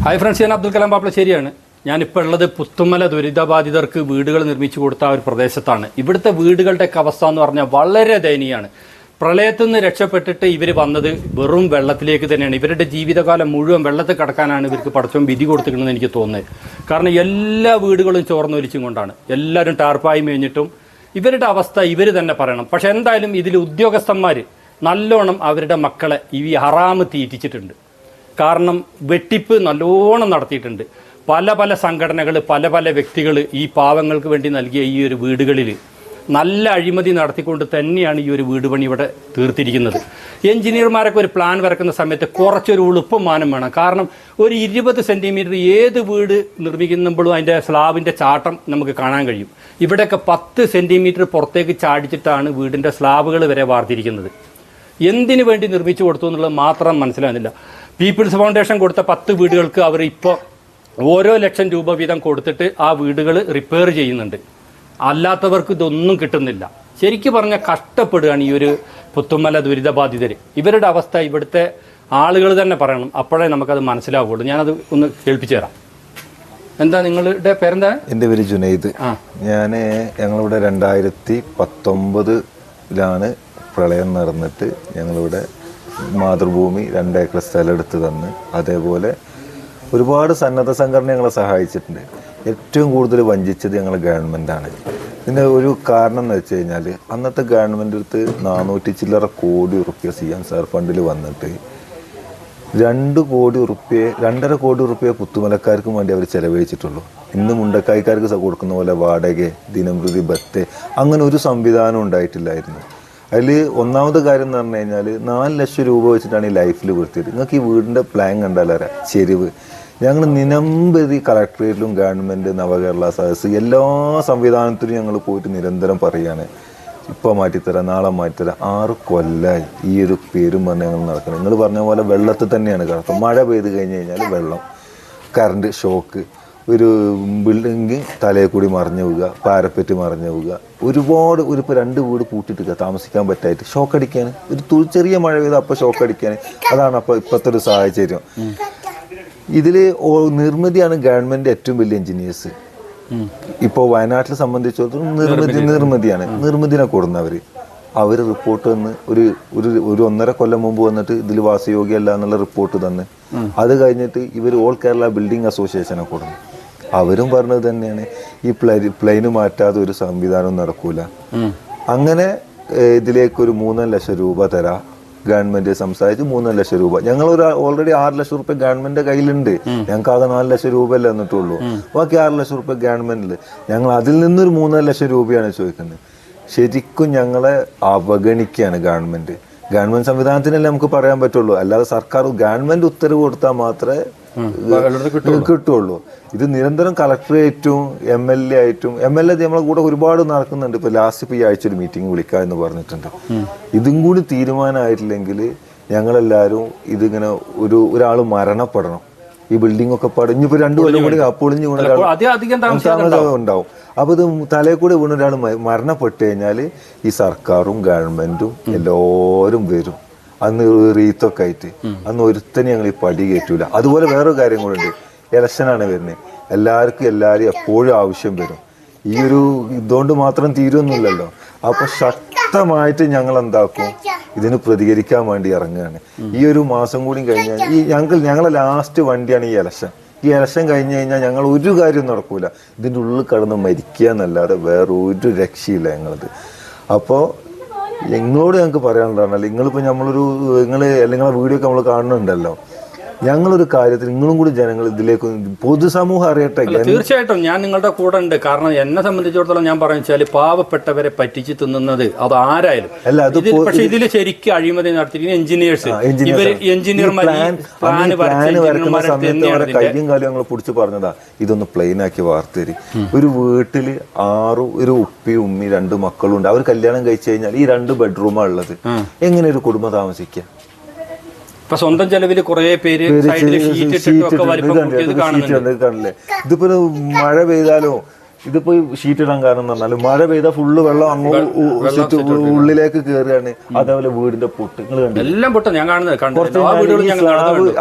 Hi friends, ഞാൻ അബ്ദുൽ കലാം പാപ്പളശ്ശേരിയാണ്. ഞാനിപ്പോൾ ഉള്ളത് പുത്തുമല ദുരിതബാധിതർക്ക് വീടുകൾ നിർമ്മിച്ചു കൊടുത്ത ഒരു പ്രദേശത്താണ്. ഇവിടുത്തെ വീടുകളുടെയൊക്കെ അവസ്ഥ എന്ന് പറഞ്ഞാൽ വളരെ ദയനീയമാണ്. പ്രളയത്തിൽ നിന്ന് രക്ഷപ്പെട്ടിട്ട് ഇവർ വന്നത് വെറും വെള്ളത്തിലേക്ക് തന്നെയാണ്. ഇവരുടെ ജീവിതകാലം മുഴുവൻ വെള്ളത്തിൽ കിടക്കാനാണ് ഇവർക്ക് പടച്ചോൻ വിധി കൊടുത്തിരിക്കണമെന്ന് എനിക്ക് തോന്നുന്നത്. കാരണം എല്ലാ വീടുകളും ചോർന്നൊലിച്ചും കൊണ്ടാണ്, എല്ലാവരും ടാർപ്പായി മേഞ്ഞിട്ടും. ഇവരുടെ അവസ്ഥ ഇവർ തന്നെ പറയണം. പക്ഷെ എന്തായാലും ഇതിൽ ഉദ്യോഗസ്ഥന്മാർ നല്ലോണം അവരുടെ മക്കളെ ഈ ഹറാമ് തീറ്റിച്ചിട്ടുണ്ട്. കാരണം വെട്ടിപ്പ് നല്ലോണം നടത്തിയിട്ടുണ്ട്. പല പല സംഘടനകൾ, പല പല വ്യക്തികൾ ഈ പാവങ്ങൾക്ക് വേണ്ടി നൽകിയ ഈ ഒരു വീടുകളിൽ നല്ല അഴിമതി നടത്തിക്കൊണ്ട് തന്നെയാണ് ഈ ഒരു വീട് പണി ഇവിടെ തീർത്തിരിക്കുന്നത്. എഞ്ചിനീയർമാരൊക്കെ ഒരു പ്ലാൻ വരക്കുന്ന സമയത്ത് കുറച്ചൊരു എളുപ്പമാനം വേണം. കാരണം ഒരു 20 സെൻറ്റിമീറ്റർ ഏത് വീട് നിർമ്മിക്കുമ്പോഴും അതിൻ്റെ സ്ലാബിൻ്റെ ചാട്ടം നമുക്ക് കാണാൻ കഴിയും. ഇവിടെയൊക്കെ 10 സെൻറ്റിമീറ്റർ പുറത്തേക്ക് ചാടിച്ചിട്ടാണ് വീടിൻ്റെ സ്ലാബുകൾ വരെ വാർത്തിരിക്കുന്നത്. എന്തിനു വേണ്ടി നിർമ്മിച്ചു കൊടുത്തു എന്നുള്ളത് മാത്രം മനസ്സിലാകുന്നില്ല. പീപ്പിൾസ് ഫൗണ്ടേഷൻ കൊടുത്ത 10 വീടുകൾക്ക് അവർ ഇപ്പോൾ ഓരോ ലക്ഷം രൂപ വീതം കൊടുത്തിട്ട് ആ വീടുകൾ റിപ്പയർ ചെയ്യുന്നുണ്ട്. അല്ലാത്തവർക്ക് ഇതൊന്നും കിട്ടുന്നില്ല. ശരിക്കും പറഞ്ഞാൽ കഷ്ടപ്പെടുകയാണ് ഈ ഒരു പുത്തുമല ദുരിതബാധിതർ. ഇവരുടെ അവസ്ഥ ഇവിടുത്തെ ആളുകൾ തന്നെ പറയണം, അപ്പോഴേ നമുക്കത് മനസ്സിലാവുള്ളൂ. ഞാനത് ഒന്ന് കേൾപ്പിച്ചു തരാം. എന്താ നിങ്ങളുടെ പേരെന്താ? എൻ്റെ പേര് ജുനൈദ്. ഞങ്ങളിവിടെ 2019 പ്രളയം നടന്നിട്ട് ഞങ്ങളിവിടെ മാതൃഭൂമി 2 ഏക്കർ സ്ഥലം എടുത്ത് തന്ന്, അതേപോലെ ഒരുപാട് സന്നദ്ധ സംഘടന ഞങ്ങളെ സഹായിച്ചിട്ടുണ്ട്. ഏറ്റവും കൂടുതൽ വഞ്ചിച്ചത് ഞങ്ങൾ ഗവൺമെൻറ്റാണ്. ഇതിൻ്റെ ഒരു കാരണം എന്ന് വെച്ച് കഴിഞ്ഞാൽ, അന്നത്തെ ഗവൺമെൻറ് അടുത്ത് 400 ചില്ലറ കോടി റുപ്യ CM ഫണ്ടിൽ വന്നിട്ട് 2 കോടി റുപ്യ 2.5 കോടി റുപ്യ പുത്തുമലക്കാർക്കും വേണ്ടി അവർ ചെലവഴിച്ചിട്ടുള്ളൂ. ഇന്ന് മുണ്ടക്കായ്ക്കാർക്ക് കൊടുക്കുന്ന പോലെ വാടക, ദിനംപ്രതി ബത്ത്, അങ്ങനെ ഒരു സംവിധാനം ഉണ്ടായിട്ടില്ലായിരുന്നു. അതിൽ ഒന്നാമത്തെ കാര്യം എന്ന് പറഞ്ഞു കഴിഞ്ഞാൽ 4 ലക്ഷം രൂപ വെച്ചിട്ടാണ് ഈ ലൈഫിൽ കൊടുത്തത്. നിങ്ങൾക്ക് ഈ വീടിൻ്റെ പ്ലാൻ കണ്ടാലേ ചെരിവ്. ഞങ്ങൾ നിരവധി കളക്ടറേറ്റിലും ഗവൺമെൻറ്, നവകേരള സദസ്സ്, എല്ലാ സംവിധാനത്തിലും ഞങ്ങൾ പോയിട്ട് നിരന്തരം പറയുകയാണ്, ഇപ്പോൾ മാറ്റിത്തരാം, നാളെ മാറ്റിത്തരാം. 6 കൊല്ലമായി ഈ ഒരു പേരും പറഞ്ഞ് ഞങ്ങൾ നടക്കണം. നിങ്ങൾ പറഞ്ഞ പോലെ വെള്ളത്തിൽ തന്നെയാണ് കിടക്കുക. മഴ പെയ്ത് കഴിഞ്ഞ് കഴിഞ്ഞാൽ വെള്ളം, കറണ്ട് ഷോക്ക്, ഒരു ബിൽഡിങ് തലയിൽ കൂടി മറിഞ്ഞു പോവുക, പാരപ്പറ്റ് മറിഞ്ഞു പോവുക, ഒരുപാട് ഇപ്പോൾ 2 വീട് പൂട്ടിയിട്ട് താമസിക്കാൻ പറ്റായിട്ട് ഷോക്ക് അടിക്കാൻ, ഒരു ചെറിയ മഴ പെയ്താൽ അപ്പോൾ ഷോക്ക് അടിക്കാൻ. അതാണ് അപ്പോൾ ഇപ്പോഴത്തെ ഒരു സാഹചര്യം. ഇതിൽ നിർമ്മിതിയാണ് ഗവൺമെൻറ് ഏറ്റവും വലിയ എഞ്ചിനീയേഴ്സ്. ഇപ്പോൾ വയനാട്ടിലെ സംബന്ധിച്ചിടത്തോളം നിർമ്മിതിയാണ്. നിർമ്മിതിനെ കൊടുന്നവർ റിപ്പോർട്ട് തന്ന് ഒരു 1.5 കൊല്ലം മുമ്പ് വന്നിട്ട് ഇതിൽ വാസയോഗ്യമല്ല എന്നുള്ള റിപ്പോർട്ട് തന്ന്, അത് കഴിഞ്ഞിട്ട് ഇവർ ഓൾ കേരള ബിൽഡിംഗ് അസോസിയേഷനെ കൊടുന്നു. അവരും പറഞ്ഞത് തന്നെയാണ്, ഈ പ്ലെയിന് മാറ്റാതെ ഒരു സംവിധാനം നടക്കൂല. അങ്ങനെ ഇതിലേക്കൊരു 3 ലക്ഷം രൂപ തരാം ഗവൺമെന്റ് സംസാരിച്ച് 3 ലക്ഷം രൂപ. ഞങ്ങൾ ഓൾറെഡി 6 ലക്ഷം റുപ്യ ഗവൺമെന്റ് കയ്യിലുണ്ട്. ഞങ്ങൾക്ക് ആകെ 4 ലക്ഷം രൂപയല്ലേ എന്നിട്ടുള്ളൂ. ബാക്കി 6 ലക്ഷം റുപ്യ ഗവൺമെന്റിൽ. ഞങ്ങൾ അതിൽ നിന്നൊരു 3 ലക്ഷം രൂപയാണ് ചോദിക്കുന്നത്. ശരിക്കും ഞങ്ങളെ അവഗണിക്കുകയാണ് ഗവൺമെന്റ്. ഗവൺമെന്റ് സംവിധാനത്തിനല്ലേ നമുക്ക് പറയാൻ പറ്റുള്ളൂ, അല്ലാതെ സർക്കാർ ഗവൺമെന്റ് ഉത്തരവ് കൊടുത്താൽ മാത്രമേ കിട്ടുള്ളൂ. ഇത് നിരന്തരം കളക്ടറേറ്റും MLA ആയിട്ടും MLA നമ്മളെ കൂടെ ഒരുപാട് നടക്കുന്നുണ്ട്. ഇപ്പോൾ ലാസ്റ്റ് ഈ ആഴ്ച ഒരു മീറ്റിംഗ് വിളിക്കുക എന്ന് പറഞ്ഞിട്ടുണ്ട്. ഇതും കൂടി തീരുമാനമായിട്ടില്ലെങ്കിൽ ഞങ്ങളെല്ലാവരും ഇതിങ്ങനെ ഒരാൾ മരണപ്പെടണം, ഈ ബിൽഡിംഗ് ഒക്കെ പടഞ്ഞിപ്പോൾ 2 കൊല്ലം കൂടി പൊളിഞ്ഞു ഉണ്ടാവും. അപ്പോൾ ഇത് തലയിൽ കൂടെ വീണ് ഒരാൾ മരണപ്പെട്ട് കഴിഞ്ഞാൽ ഈ സർക്കാരും ഗവൺമെന്റും എല്ലാവരും വരും. അന്ന് റീത്തൊക്കെ ആയിട്ട് അന്ന് ഒരുത്തനെ ഞങ്ങൾ ഈ പടി കയറ്റൂല. അതുപോലെ വേറൊരു കാര്യം കൂടെ ഉണ്ട്, ഇലക്ഷനാണ് വരുന്നത്. എല്ലാവരും എപ്പോഴും ആവശ്യം വരും. ഈ ഒരു ഇതുകൊണ്ട് മാത്രം തീരുമൊന്നുമില്ലല്ലോ. അപ്പോൾ ശക്തമായിട്ട് ഞങ്ങൾ എന്താക്കും, ഇതിന് പ്രതികരിക്കാൻ വേണ്ടി ഇറങ്ങുകയാണ്. ഈ ഒരു മാസം കൂടി കഴിഞ്ഞാൽ ഞങ്ങളെ ലാസ്റ്റ് വണ്ടിയാണ് ഈ ഇലക്ഷൻ. ഈ ഇലക്ഷൻ കഴിഞ്ഞ് കഴിഞ്ഞാൽ ഞങ്ങൾ ഒരു കാര്യം നടക്കൂല. ഇതിൻ്റെ ഉള്ളിൽ കടന്ന് മരിക്കുക എന്നല്ലാതെ വേറെ ഒരു രക്ഷയില്ല ഞങ്ങളത്. അപ്പോൾ നിങ്ങളോട് ഞങ്ങൾക്ക് പറയാനുള്ളതാണ്, നിങ്ങളിപ്പോൾ നിങ്ങളെ വീഡിയോ ഒക്കെ നമ്മൾ കാണുന്നുണ്ടല്ലോ, ഞങ്ങളൊരു കാര്യത്തിൽ നിങ്ങളും കൂടി ജനങ്ങൾ ഇതിലേക്ക് പൊതുസമൂഹം അറിയട്ടെ. തീർച്ചയായിട്ടും ഞാൻ നിങ്ങളുടെ കൂടെ ഉണ്ട്. കാരണം എന്നെ സംബന്ധിച്ചിടത്തോളം ഞാൻ പറഞ്ഞാൽ പാവപ്പെട്ടവരെ പറ്റിച്ച് തിന്നുന്നത് അത് ആരായാലും അല്ല. പക്ഷെ ഇതിൽ ശരിക്കും അഴിമതി നടത്തിയിരിക്കുന്ന എഞ്ചിനീയേഴ്സ്, കയ്യും കാലും ഞങ്ങൾ പിടിച്ച് പറഞ്ഞതാ, ഇതൊന്ന് പ്ലെയിൻ ആക്കി വാർത്തേരി. ഒരു വീട്ടില് ഒരു ഉപ്പി ഉമ്മി 2 മക്കളും ഉണ്ട്. അവർ കല്യാണം കഴിച്ചു കഴിഞ്ഞാൽ ഈ 2 ബെഡ്റൂമാണ് ഉള്ളത്. എങ്ങനെ ഒരു കുടുംബം താമസിക്കുക? സ്വന്തം ചെലവിൽ കുറെ പേര് കാണില്ലേ. ഇതിപ്പോ മഴ പെയ്താലോ, ഇതിപ്പോ ഷീറ്റ് ഇടാൻ കാരണം എന്ന് പറഞ്ഞാൽ മഴ പെയ്താൽ ഫുള്ള് വെള്ളം അങ്ങോട്ട് ഉള്ളിലേക്ക് കയറുകയാണ്. അതേപോലെ വീടിന്റെ പൊട്ടുകൾ എല്ലാം പൊട്ടും. ഞാൻ കാണുന്നത്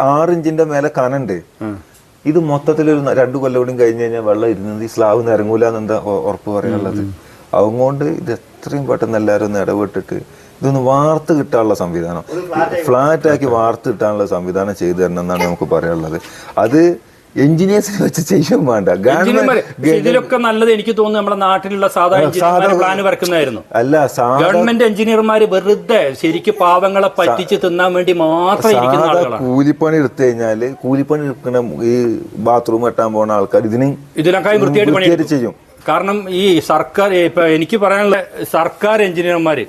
6 ഇഞ്ചിന്റെ മേലെ കനുണ്ട്. ഇത് മൊത്തത്തിലൊരു 2 കൊല്ലം കൂടി കഴിഞ്ഞ് കഴിഞ്ഞാൽ വെള്ളം ഇരുന്നത് ഈ സ്ലാബ് ഇറങ്ങൂല എന്നെന്താ ഉറപ്പ് പറയാനുള്ളത്? അതുകൊണ്ട് ഇത് എത്രയും പെട്ടെന്ന് എല്ലാവരും ഒന്ന് ഇടപെട്ടിട്ട് ഇതൊന്ന് വാർത്ത് കിട്ടാനുള്ള സംവിധാനം, ഫ്ലാറ്റാക്കി വാർത്ത് കിട്ടാനുള്ള സംവിധാനം ചെയ്തു തരണം എന്നാണ് നമുക്ക് പറയാനുള്ളത്. അത് എഞ്ചിനീയേഴ്സിനെ വെച്ച് ചെയ്യും വേണ്ട. ഇതിലൊക്കെ നല്ലത് എനിക്ക് തോന്നുന്നു നമ്മുടെ നാട്ടിലുള്ള സാധാരണ പ്ലാൻ വരക്കുന്നതായിരുന്നു. അല്ല, ഗവൺമെന്റ് എഞ്ചിനീയർമാര് വെറുതെ ശരിക്കും പാവങ്ങളെ പറ്റിച്ച് തിന്നാൻ വേണ്ടി മാത്രം ഇരിക്കുന്ന ആളുകളാണ്. കൂലിപ്പണി എടുത്തു കഴിഞ്ഞാല് കൂലിപ്പണി എടുക്കുന്ന ഈ ബാത്റൂം കെട്ടാൻ പോകുന്ന ആൾക്കാർ ഇതിനൊക്കെ വൃത്തിയായിട്ട് ചെയ്യും. കാരണം ഈ സർക്കാർ, ഇപ്പൊ എനിക്ക് പറയാനുള്ള സർക്കാർ എഞ്ചിനീയർമാര്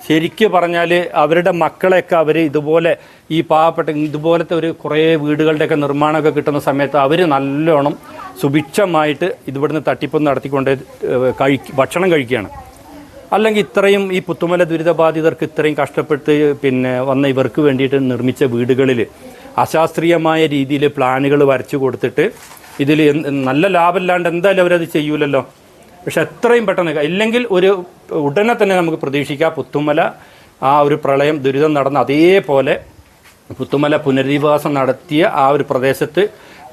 ശരിക്കും പറഞ്ഞാൽ അവരുടെ മക്കളെയൊക്കെ അവർ ഇതുപോലെ ഈ പാവപ്പെട്ട ഇതുപോലത്തെ ഒരു കുറേ വീടുകളുടെയൊക്കെ നിർമ്മാണമൊക്കെ കിട്ടുന്ന സമയത്ത് അവർ നല്ലോണം സുഭിക്ഷമായിട്ട് ഇവിടുന്ന് തട്ടിപ്പൊന്ന് നടത്തിക്കൊണ്ട് ഭക്ഷണം കഴിക്കുകയാണ്. അല്ലെങ്കിൽ ഇത്രയും ഈ പുത്തുമല ദുരിതബാധിതർക്ക് ഇത്രയും കഷ്ടപ്പെട്ട് പിന്നെ വന്ന ഇവർക്ക് വേണ്ടിയിട്ട് നിർമ്മിച്ച വീടുകളിൽ അശാസ്ത്രീയമായ രീതിയിൽ പ്ലാനുകൾ വരച്ചു കൊടുത്തിട്ട് ഇതിൽ നല്ല ലാഭമില്ലാണ്ട് എന്തായാലും അവരത് ചെയ്യൂലല്ലോ. പക്ഷെ എത്രയും പെട്ടെന്ന് ഇല്ലെങ്കിൽ ഉടനെ തന്നെ നമുക്ക് പ്രതീക്ഷിക്കാം പുത്തുമല ആ ഒരു പ്രളയം ദുരിതം നടന്ന അതേപോലെ പുത്തുമല പുനരധിവാസം നടത്തിയ ആ ഒരു പ്രദേശത്ത്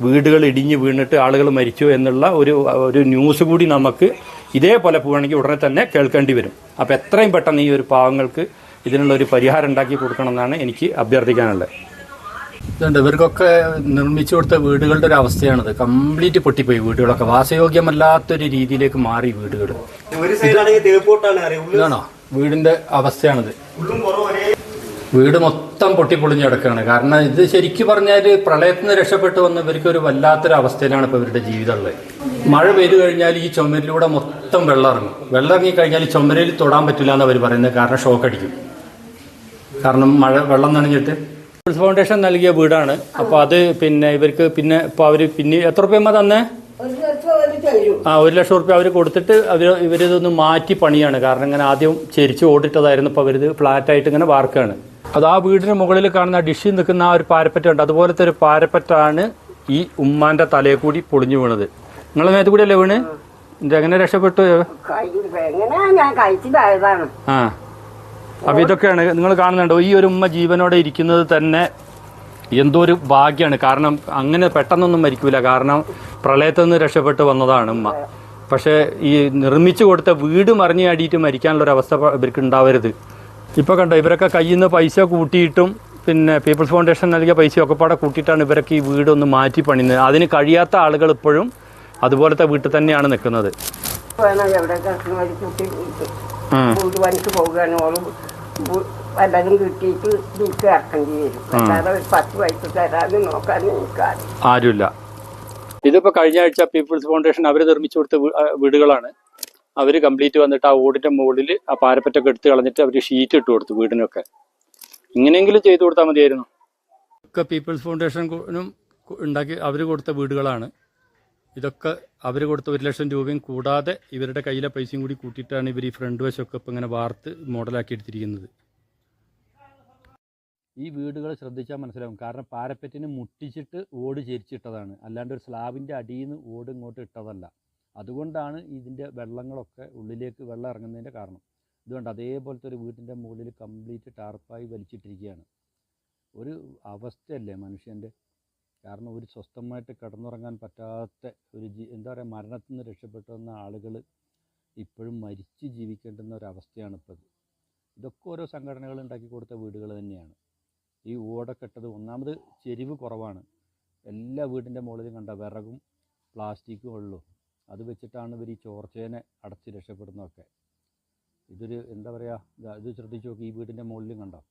വീടുകൾ ഇടിഞ്ഞു വീണിട്ട് ആളുകൾ മരിച്ചു എന്നുള്ള ഒരു ന്യൂസ് കൂടി നമുക്ക് ഇതേപോലെ പോവുകയാണെങ്കിൽ ഉടനെ തന്നെ കേൾക്കേണ്ടി വരും. അപ്പോൾ എത്രയും പെട്ടെന്ന് ഈ ഒരു പാവങ്ങൾക്ക് ഇതിനുള്ള ഒരു പരിഹാരം ഉണ്ടാക്കി കൊടുക്കണമെന്നാണ് എനിക്ക് അഭ്യർത്ഥിക്കാനുള്ളത്. ഇതുണ്ട്, ഇവർക്കൊക്കെ നിർമ്മിച്ചു കൊടുത്ത വീടുകളുടെ ഒരു അവസ്ഥയാണിത്. കംപ്ലീറ്റ് പൊട്ടിപ്പോയി വീടുകളൊക്കെ, വാസയോഗ്യമല്ലാത്തൊരു രീതിയിലേക്ക് മാറി വീടുകൾ. ഇതാണോ വീടിന്റെ അവസ്ഥയാണിത്? വീട് മൊത്തം പൊട്ടിപ്പൊളിഞ്ഞ് കിടക്കുകയാണ്. കാരണം ഇത് ശരിക്കും പറഞ്ഞാൽ പ്രളയത്തിൽ നിന്ന് രക്ഷപ്പെട്ടു വന്ന ഇവർക്ക് ഒരു വല്ലാത്തൊരു അവസ്ഥയിലാണ് ഇപ്പോൾ ഇവരുടെ ജീവിതമുള്ളത്. മഴ പെയ്തു കഴിഞ്ഞാൽ ഈ ചുമരിലൂടെ മൊത്തം വെള്ളം ഇറങ്ങും. വെള്ളം ഇറങ്ങി കഴിഞ്ഞാൽ ചുമരിൽ തൊടാൻ പറ്റില്ല എന്ന് അവർ പറയുന്നത്. കാരണം ഷോക്ക് അടിക്കും. കാരണം വെള്ളം നനഞ്ഞിട്ട് ഫൗണ്ടേഷൻ നൽകിയ വീടാണ്. അപ്പോൾ അത് പിന്നെ ഇവർക്ക് പിന്നെ ഇപ്പോൾ അവർ പിന്നെ എത്ര റുപ്യമ്മ തന്നെ 1 ലക്ഷം റുപ്യ അവർ കൊടുത്തിട്ട് ഇവരിതൊന്ന് മാറ്റി പണിയാണ്. കാരണം ഇങ്ങനെ ആദ്യം ചെരിച്ച് ഓടിട്ടതായിരുന്നു. ഇപ്പോൾ അവരിത് ഫ്ലാറ്റായിട്ട് ഇങ്ങനെ വാർക്കാണ്. അത് ആ വീടിന് മുകളിൽ കാണുന്ന ഡിഷിൽ നിൽക്കുന്ന ആ ഒരു പാരപ്പറ്റുണ്ട്, അതുപോലത്തെ ഒരു പാരപ്പറ്റാണ് ഈ ഉമ്മാന്റെ തലയെ കൂടി പൊളിഞ്ഞു വീണത്. നിങ്ങളെ മേത്ത് കൂടിയല്ലേ വീണ്? എങ്ങനെ രക്ഷപ്പെട്ടു? ആ, അപ്പം ഇതൊക്കെയാണ് നിങ്ങൾ കാണുന്നുണ്ടോ. ഈ ഒരു ഉമ്മ ജീവനോടെ ഇരിക്കുന്നത് തന്നെ എന്തോ ഒരു ഭാഗ്യമാണ്. കാരണം അങ്ങനെ പെട്ടെന്നൊന്നും മരിക്കൂല. കാരണം പ്രളയത്തിൽ നിന്ന് രക്ഷപ്പെട്ട് വന്നതാണ് ഉമ്മ. പക്ഷേ ഈ നിർമ്മിച്ചു കൊടുത്ത വീട് മറിഞ്ഞാടിയിട്ട് മരിക്കാനുള്ളൊരവസ്ഥ ഇവർക്ക് ഉണ്ടാവരുത്. ഇപ്പോൾ കണ്ടോ, ഇവരൊക്കെ കയ്യിൽ നിന്ന് പൈസ കൂട്ടിയിട്ടും പിന്നെ പീപ്പിൾസ് ഫൗണ്ടേഷൻ നൽകിയ പൈസയൊക്കെ പാടെ കൂട്ടിയിട്ടാണ് ഇവരൊക്കെ ഈ വീടൊന്ന് മാറ്റി പണിയുന്നത്. അതിന് കഴിയാത്ത ആളുകൾ ഇപ്പോഴും അതുപോലത്തെ വീട്ടിൽ തന്നെയാണ് നിൽക്കുന്നത്. വല്ലതും കിട്ടിയിട്ട് എനിക്ക് ഇറക്കേണ്ടി വരും. അല്ലാതെ 10 പൈസ തരാതെ നോക്കാൻ ആരുമില്ല. ഇതിപ്പോൾ കഴിഞ്ഞ ആഴ്ച പീപ്പിൾസ് ഫൗണ്ടേഷൻ അവർ നിർമ്മിച്ചു കൊടുത്ത വീടുകളാണ്. അവർ കംപ്ലീറ്റ് വന്നിട്ട് ആ ഓടിൻ്റെ മുകളിൽ ആ പാരപ്പറ്റൊക്കെ എടുത്ത് കളഞ്ഞിട്ട് അവർ ഷീറ്റ് ഇട്ട് കൊടുത്തു വീടിനൊക്കെ. ഇങ്ങനെയെങ്കിലും ചെയ്തു കൊടുത്താൽ മതിയായിരുന്നു. ഒക്കെ പീപ്പിൾസ് ഫൗണ്ടേഷനും ഉണ്ടാക്കി അവർ കൊടുത്ത വീടുകളാണ്. ഇതൊക്കെ അവർ കൊടുത്ത 1 ലക്ഷം രൂപയും കൂടാതെ ഇവരുടെ കയ്യിലെ പൈസയും കൂടി കൂട്ടിയിട്ടാണ് ഇവർ ഈ ഫ്രണ്ട് വശമൊക്കെ ഇപ്പം ഇങ്ങനെ വാർത്ത് മോഡലാക്കി എടുത്തിരിക്കുന്നത്. ഈ വീടുകൾ ശ്രദ്ധിച്ചാൽ മനസ്സിലാവും. കാരണം പാരപ്പറ്റിന് മുട്ടിച്ചിട്ട് ഓട് ചെരിച്ചിട്ടതാണ്, അല്ലാണ്ട് ഒരു സ്ലാബിൻ്റെ അടിയിൽ നിന്ന് ഓട് ഇങ്ങോട്ട് ഇട്ടതല്ല. അതുകൊണ്ടാണ് ഇതിൻ്റെ വെള്ളങ്ങളൊക്കെ ഉള്ളിലേക്ക് വെള്ളം ഇറങ്ങുന്നതിൻ്റെ കാരണം. ഇതുകൊണ്ട് അതേപോലത്തെ ഒരു വീട്ടിൻ്റെ മുകളിൽ കംപ്ലീറ്റ് ടാർപ്പായി വലിച്ചിട്ടിരിക്കുകയാണ്. ഒരു അവസ്ഥയല്ലേ മനുഷ്യൻ്റെ. കാരണം ഒരു സ്വസ്ഥമായിട്ട് കിടന്നുറങ്ങാൻ പറ്റാത്ത ഒരു എന്താ പറയുക, മരണത്തിൽ നിന്ന് രക്ഷപ്പെട്ടു വന്ന ആളുകൾ ഇപ്പോഴും മരിച്ച് ജീവിക്കേണ്ടുന്ന ഒരവസ്ഥയാണ് ഇപ്പോൾ. ഇതൊക്കെ ഓരോ സംഘടനകൾ ഉണ്ടാക്കി കൊടുത്ത വീടുകൾ തന്നെയാണ്. ഈ ഓടൊക്കെ ഇട്ടത് ഒന്നാമത് ചെരിവ് കുറവാണ്. എല്ലാ വീടിൻ്റെ മുകളിലും കണ്ട വിറകും പ്ലാസ്റ്റിക്കും ഉള്ളൂ. അത് വെച്ചിട്ടാണ് ഇവർ ഈ ചോർച്ചേനെ അടച്ച് രക്ഷപ്പെടുന്നതൊക്കെ. ഇതൊരു എന്താ പറയുക, ഇത് ശ്രദ്ധിച്ച് നോക്കി, ഈ വീടിൻ്റെ മുകളിലും കണ്ടോ.